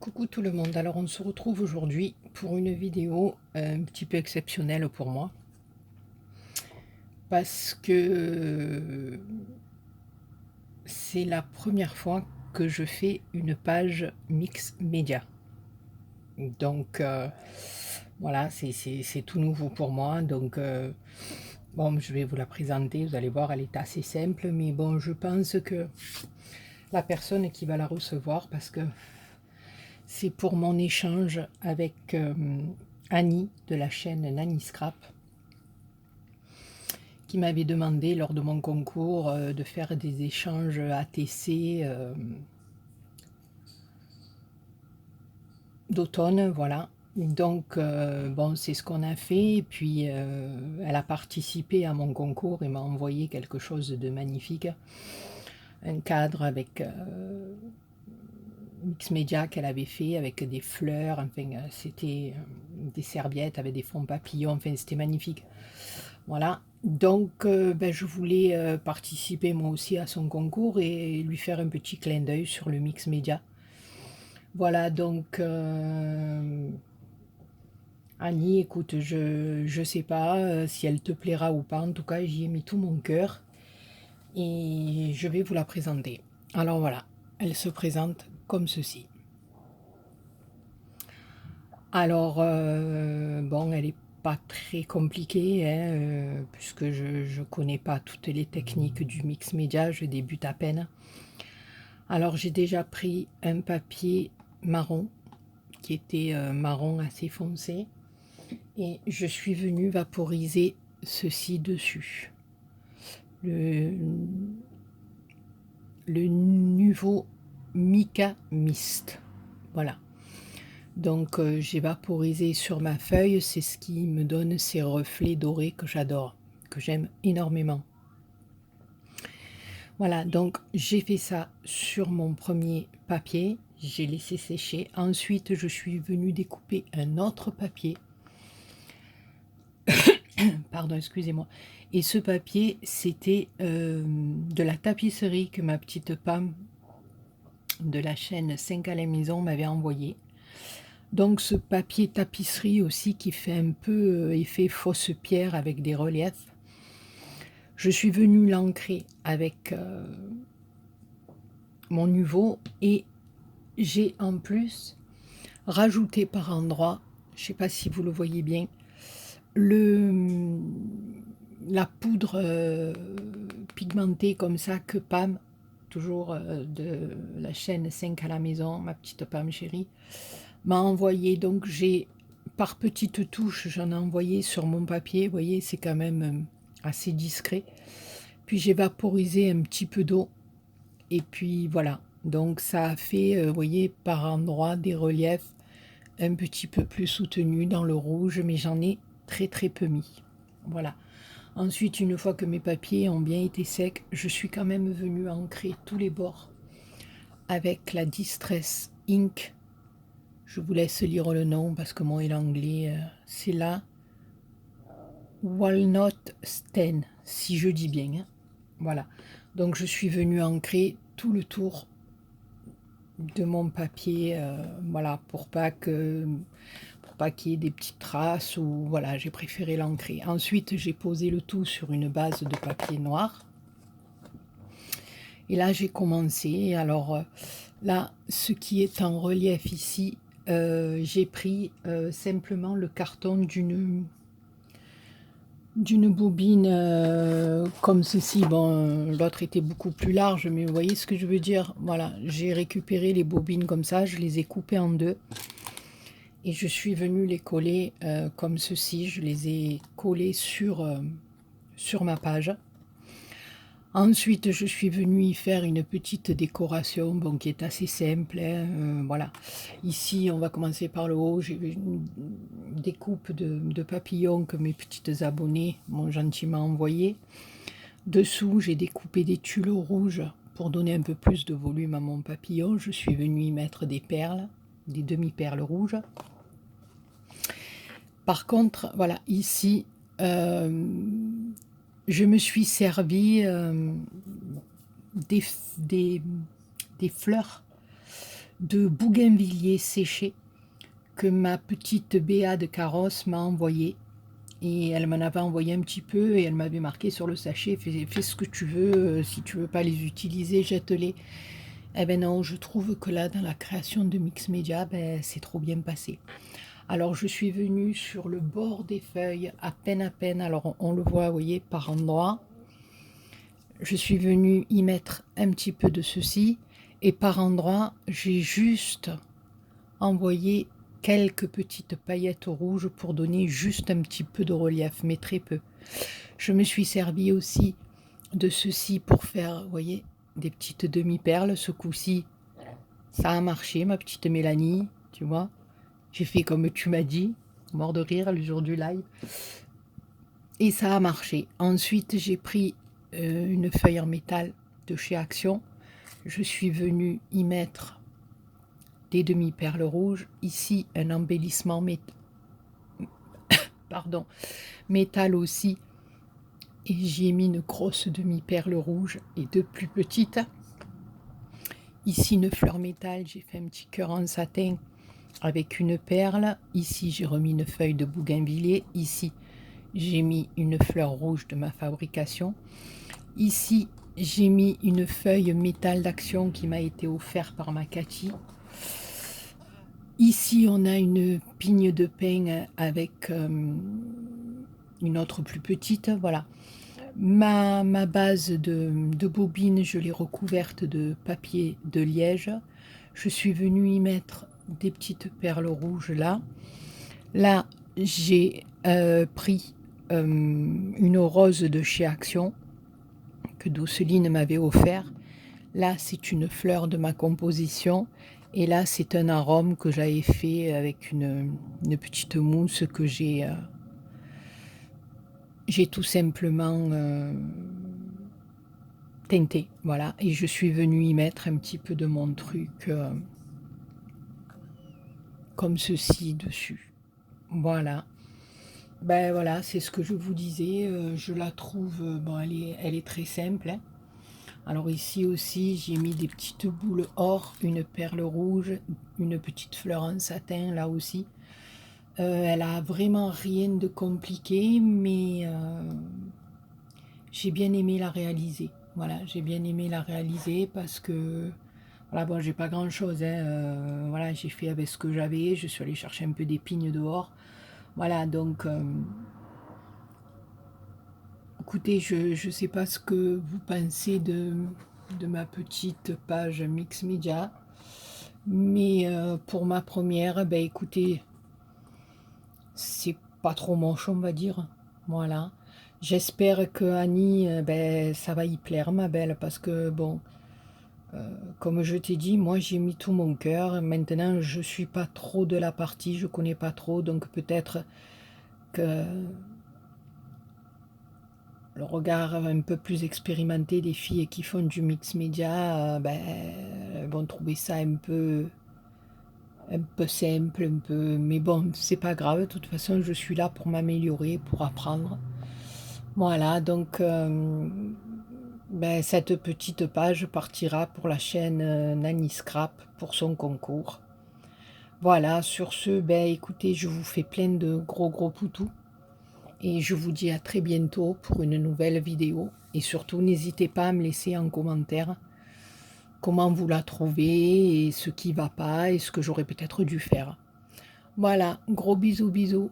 Coucou tout le monde, alors on se retrouve aujourd'hui pour une vidéo un petit peu exceptionnelle pour moi parce que c'est la première fois que je fais une page mix média. Donc voilà, c'est tout nouveau pour moi. Donc bon, je vais vous la présenter, vous allez voir, elle est assez simple, mais bon, je pense que la personne qui va la recevoir, parce que c'est pour mon échange avec Annie de la chaîne Nanny Scrap, qui m'avait demandé lors de mon concours de faire des échanges ATC d'automne, voilà. Donc bon, c'est ce qu'on a fait, et puis elle a participé à mon concours et m'a envoyé quelque chose de magnifique, un cadre avec mix média qu'elle avait fait avec des fleurs, enfin c'était des serviettes avec des fonds papillons, enfin c'était magnifique. Voilà, donc ben, je voulais participer moi aussi à son concours et lui faire un petit clin d'œil sur le mix média. Voilà, donc Annie, écoute, je sais pas si elle te plaira ou pas, en tout cas j'y ai mis tout mon cœur et je vais vous la présenter. Alors voilà, elle se présente comme ceci. Alors, bon, elle est pas très compliquée, hein, puisque je connais pas toutes les techniques du mix média, je débute à peine. Alors, j'ai déjà pris un papier marron, qui était marron assez foncé, et je suis venue vaporiser ceci dessus. Le, le nouveau Mica Mist. Voilà. Donc j'ai vaporisé sur ma feuille, c'est ce qui me donne ces reflets dorés que j'adore, que j'aime énormément. Voilà, donc j'ai fait ça sur mon premier papier, j'ai laissé sécher. Ensuite, je suis venue découper un autre papier. Pardon, excusez-moi. Et ce papier, c'était de la tapisserie que ma petite Pam de la chaîne 5 à la maison m'avait envoyé. Donc ce papier tapisserie aussi qui fait un peu effet fausse pierre avec des reliefs. Je suis venue l'ancrer avec mon Nuvo et j'ai en plus rajouté par endroits, je ne sais pas si vous le voyez bien, la poudre pigmentée comme ça que Pam, toujours de la chaîne 5 à la maison, ma petite Pam chérie, m'a envoyé. Donc j'ai, par petites touches, j'en ai envoyé sur mon papier. Vous voyez, c'est quand même assez discret. Puis j'ai vaporisé un petit peu d'eau. Et puis voilà. Donc ça a fait, vous voyez, par endroits des reliefs un petit peu plus soutenus dans le rouge. Mais j'en ai très très peu mis. Voilà. Ensuite, une fois que mes papiers ont bien été secs, je suis quand même venue ancrer tous les bords avec la Distress Ink. Je vous laisse lire le nom parce que moi et l'anglais, c'est la Walnut Stain, si je dis bien, hein. Voilà. Donc je suis venue ancrer tout le tour de mon papier, voilà, pour pas qu'il y ait des petites traces, ou voilà, j'ai préféré l'ancrer. Ensuite, j'ai posé le tout sur une base de papier noir. Et là, j'ai commencé. Alors là, ce qui est en relief ici, j'ai pris simplement le carton d'une bobine comme ceci. Bon, l'autre était beaucoup plus large, mais vous voyez ce que je veux dire. Voilà, j'ai récupéré les bobines comme ça, je les ai coupées en deux. Et je suis venue les coller comme ceci. Je les ai collées sur ma page. Ensuite, je suis venue y faire une petite décoration, bon, qui est assez simple, hein, voilà. Ici, on va commencer par le haut. J'ai une découpe de papillons que mes petites abonnées m'ont gentiment envoyé. Dessous, j'ai découpé des tulles rouges pour donner un peu plus de volume à mon papillon. Je suis venue y mettre des perles, des demi-perles rouges. Par contre, voilà, ici, je me suis servi des fleurs de bougainvillier séché que ma petite Béa de carrosse m'a envoyé. Et elle m'en avait envoyé un petit peu et elle m'avait marqué sur le sachet, fais ce que tu veux, si tu veux pas les utiliser, jette-les. Eh ben non, je trouve que là, dans la création de Mix Media, ben, c'est trop bien passé. Alors je suis venue sur le bord des feuilles, à peine, alors on le voit, vous voyez, par endroits. Je suis venue y mettre un petit peu de ceci, et par endroits, j'ai juste envoyé quelques petites paillettes rouges pour donner juste un petit peu de relief, mais très peu. Je me suis servi aussi de ceci pour faire, vous voyez, des petites demi-perles. Ce coup-ci, ça a marché, ma petite Mélanie, tu vois. J'ai fait comme tu m'as dit, mort de rire le jour du live. Et ça a marché. Ensuite, j'ai pris une feuille en métal de chez Action. Je suis venue y mettre des demi-perles rouges. Ici, un embellissement métal aussi. Et j'y ai mis une grosse demi-perle rouge et deux plus petites. Ici, une fleur métal. J'ai fait un petit cœur en satin avec une perle. Ici, j'ai remis une feuille de bougainvillier. Ici, j'ai mis une fleur rouge de ma fabrication. Ici, j'ai mis une feuille métal d'Action qui m'a été offerte par ma Cathy. Ici, on a une pigne de pin avec une autre plus petite. Voilà. Ma base de bobine, je l'ai recouverte de papier de liège. Je suis venue y mettre des petites perles rouges là. Là, j'ai pris une rose de chez Action que Douceline m'avait offert. Là, c'est une fleur de ma composition. Et là, c'est un arôme que j'avais fait avec une petite mousse que j'ai tout simplement teinté. Voilà. Et je suis venue y mettre un petit peu de mon truc comme ceci dessus. Voilà. Ben voilà, c'est ce que je vous disais. Je la trouve, bon, elle est très simple, hein. Alors ici aussi, j'ai mis des petites boules or, une perle rouge, une petite fleur en satin là aussi. Elle a vraiment rien de compliqué, mais j'ai bien aimé la réaliser. Voilà, j'ai bien aimé la réaliser parce que voilà, bon, j'ai pas grand chose, hein. Voilà, j'ai fait avec ce que j'avais. Je suis allée chercher un peu d'épines dehors. Voilà, donc écoutez, je sais pas ce que vous pensez de ma petite page Mix Media, mais pour ma première, ben écoutez, c'est pas trop moche, on va dire. Voilà. J'espère que Annie, ben, ça va y plaire, ma belle, parce que bon, comme je t'ai dit, moi j'ai mis tout mon cœur. Maintenant, je suis pas trop de la partie, je connais pas trop, donc peut-être que le regard un peu plus expérimenté des filles qui font du mix média, ben, vont trouver ça un peu simple, un peu. Mais bon, c'est pas grave. De toute façon, je suis là pour m'améliorer, pour apprendre. Voilà, donc ben, cette petite page partira pour la chaîne Nanny Scrap pour son concours. Voilà, sur ce, ben écoutez, je vous fais plein de gros poutous. Et je vous dis à très bientôt pour une nouvelle vidéo. Et surtout, n'hésitez pas à me laisser en commentaire comment vous la trouvez et ce qui va pas et ce que j'aurais peut-être dû faire. Voilà, gros bisous.